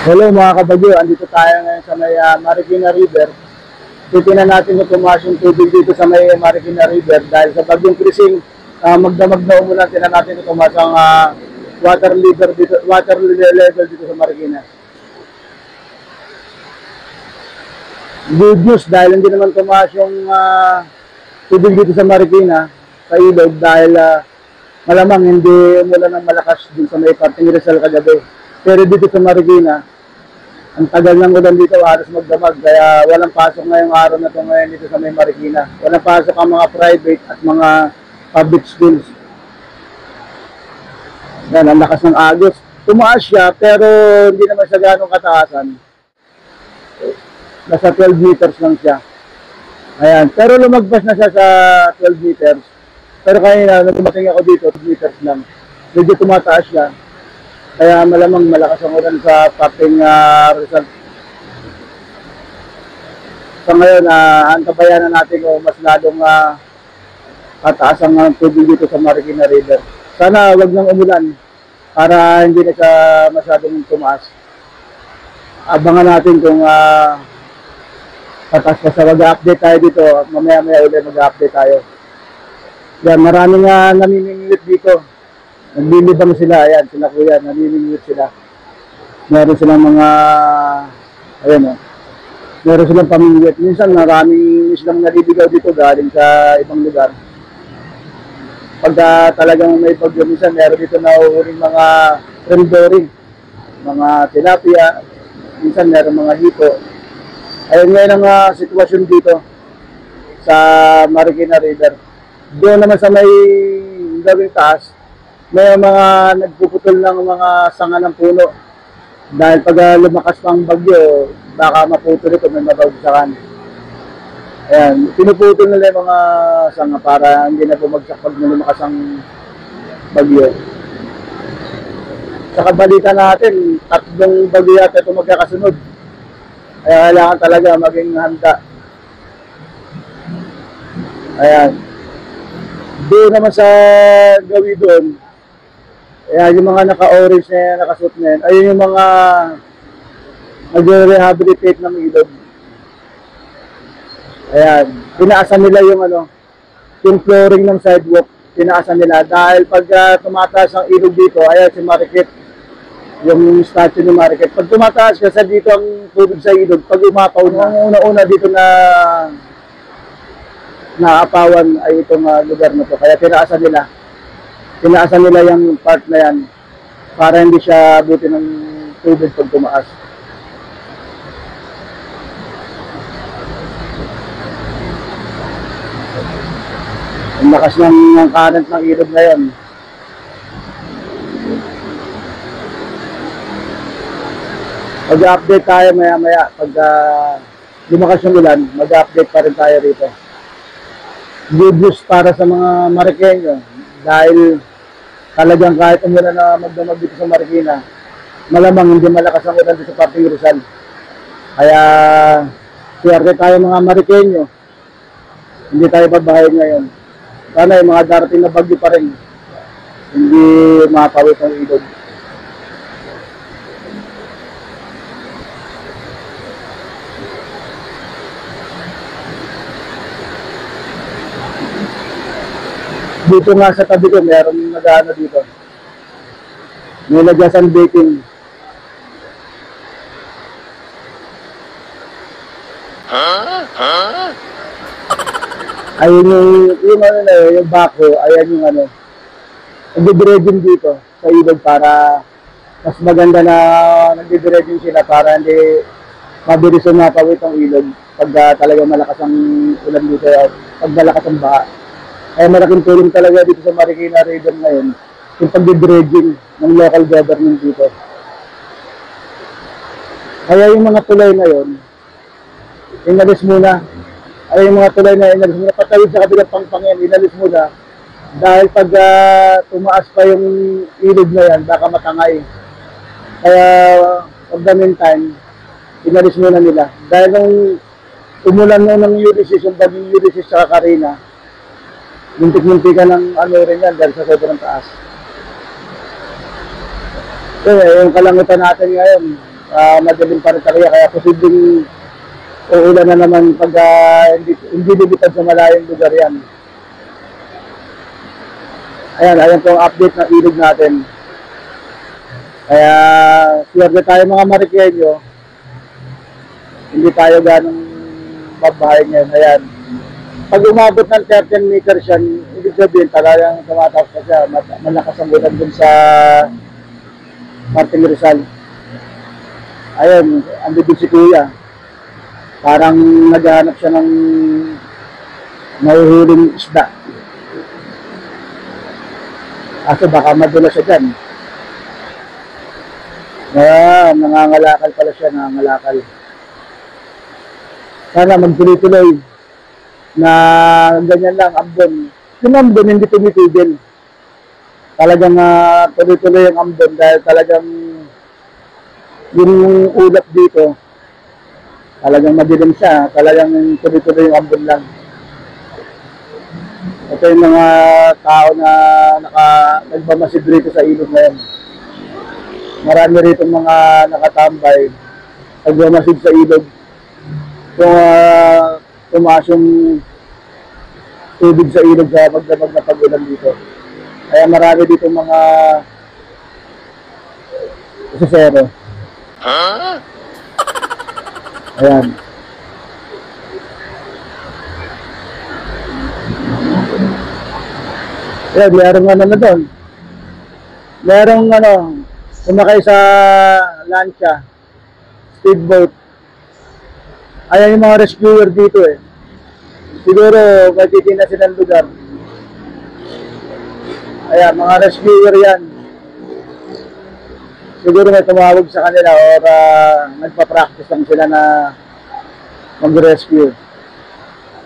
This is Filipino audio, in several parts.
Hello mga kabagyo, andito tayo ngayon sa may Marikina River. Titingnan natin kung tumaas yung tubig dito sa may Marikina River dahil sa bagyong Krising, magdamag na umulan. Tingnan natin kung tumaas ang water level dito sa Marikina. Good news dahil hindi naman tumaas yung tubig dito sa Marikina sa ilog dahil malamang hindi umulan ng malakas din sa may parting Rizal kagabi. Pero dito sa Marikina, ang tagal ng ulan dito, halos magdamag. Kaya walang pasok ngayong araw na ito ngayon dito sa may Marikina. Walang pasok ang mga private at mga public schools. Yan, ang lakas ng agos. Tumaas siya, pero hindi naman siya ganong kataasan. Nasa 12 meters lang siya. Ayan, pero lumagpas na siya sa 12 meters. Pero kanina, nung dumating ako dito, 12 meters lang. Medyo tumataas siya. Kaya malamang malakas ang ulan sa parting Rizal. So ngayon, antabayan na natin kung mas lalong kataas ang tubig dito sa Marikina River. Sana wag nang umulan para hindi na siya masyadong tumaas. Abangan natin kung kataas pa sa mag-update tayo dito. Mamaya-maya ulit mag-update tayo. Yan, maraming namimingwit dito. Naglilibang sila, ayan, sila kuya, namimingwit sila. Meron silang mga, ayan o, meron silang pamingwit. Minsan maraming silang naliligaw dito galing sa ibang lugar. Pagka talagang may bagyo, minsan meron dito na uhuling mga rendori, mga tilapia, minsan meron mga hito. Ayun ngayon ang sitwasyon dito sa Marikina River. Doon naman sa may gawing taas, may mga nagpuputol ng mga sanga ng puno. Dahil pag lumakas pang bagyo, baka maputol ito, may mabagsakan. Ayan, pinuputol nila yung mga sanga para hindi na bumagsak pag lumakas ang bagyo. Sa kabalita natin, 3 bagyo yata ito magkakasunod. Kaya kailangan talaga maging handa. Ayan. Doon naman sa gawi doon, ayan, yung mga naka-orange na yan, nakasuot na yan, ayun yung mga nag-rehabilitate ng ilog. Ayan, pinaasan nila yung flooring ng sidewalk, pinaasan nila. Dahil pag tumataas ang ilog dito, ayan si Marikit, yung statue ni Marikit. Pag tumataas kasi dito ang tubig sa ilog, pag umapaw na, ang una-una dito na naapawan ay itong lugar na to. Kaya pinaasan nila yung part na yan para hindi siya buti ng tubig pag tumaas. Ang lakas ng current ng ilog ngayon. Mag-update tayo maya-maya. Pag lumakas yung ulan, mag-update pa rin tayo rito. Good news para sa mga Marikenyo dahil talagang kahit umulan na magdamag dito sa Marikina, malamang hindi malakas ang ulan dito sa parting Rizal. Kaya swerte tayo mga Marikenyo, hindi tayo babahayin ngayon. Sana yung mga darating na bagyo pa rin, hindi mapawit ang ilog. Dito nga sa tabi ko, meron nag-ano dito. May lagyasan baking. Ayun yung bako, ayan yung nagdi-dredging dito sa ilog para mas maganda na nagdi-dredging sila para hindi mabilis mapawit ang ilog pag talaga malakas ang ulan dito, pag malakas ang baha. Ay malaking tulong talaga dito sa Marikina River ngayon yung pag-dredging ng local government dito. Kaya yung mga tulay na yun, inalis muna. Ay yung mga tulay na inalis muna, patawid sa kabilang pangpang yan, inalis muna. Dahil pag tumaas pa yung ilog na yan, baka matangay. Kaya for the meantime, inalis muna nila. Dahil nung umulan na ng Ulysses, yung baging Ulysses sa Karina, muntik-muntikan ng rin yan dahil sa sobrang taas. Yung kalangitan natin ngayon, madaling pa rin talaga, kaya posibleng uulan na naman pag hindi lilipad sa malayong lugar yan. Ayan po ang update ng ilog natin. Kaya swerte tayo mga Mariqueño, hindi tayo ganong babahay ngayon. Ayan, pag umabot ng 13 meters yan, ibig sabihin talagang tumataas na siya, malakas ang ulan dun sa Martin Rizal. Ayun, ang bibig si Kuya, parang naghahanap siya ng mahuhuling isda. Kaso baka madula siya dyan. Nangangalakal pala siya, nangangalakal. Sana magtuloy-tuloy na ganyan lang, ambon. Yung ambon hindi tumitigil. Talagang tuloy-tuloy ang ambon dahil talagang yung ulap dito, talagang madilim siya, talagang tuloy-tuloy yung ambon lang. Ito yung mga tao na nagbamasid rito sa ilog ngayon. Marami rito mga nakatambay, nagbamasid sa ilog. Kung tumaas yung tubig sa ilog sa magdamag na pag-ulan dito. Kaya marami dito mga isasero. Ayan. Ayan, merong ano na doon. Merong sumakay sa lancha, speedboat. Ayan yung mga rescuer dito eh. Siguro magtitingnan sila ng lugar. Ayan, mga rescuer yan. Siguro may tumawag sa kanila or nagpa-practice lang sila na mag-rescue.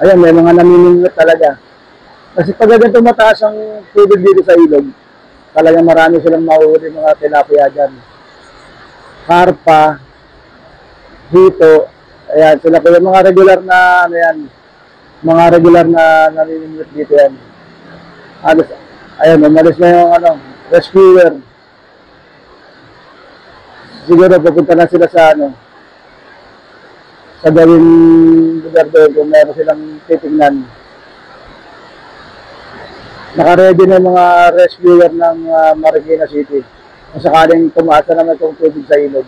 Ayan, may mga naminingot talaga. Kasi pag ganito mataas ang tubig dito sa ilog, talagang marami silang mahuhuli mga tilapia dyan. Karpa, hito, ayan, sila po yung mga regular na, mga regular na naminingot dito yan. Ayan, umalis na yung rescuer. Siguro pupunta na sila sa sa gawing lugar doon kung meron silang titignan. Naka-ready na mga rescuer ng Marikina City kung sakaling tumaas na naman itong tubig sa ilog.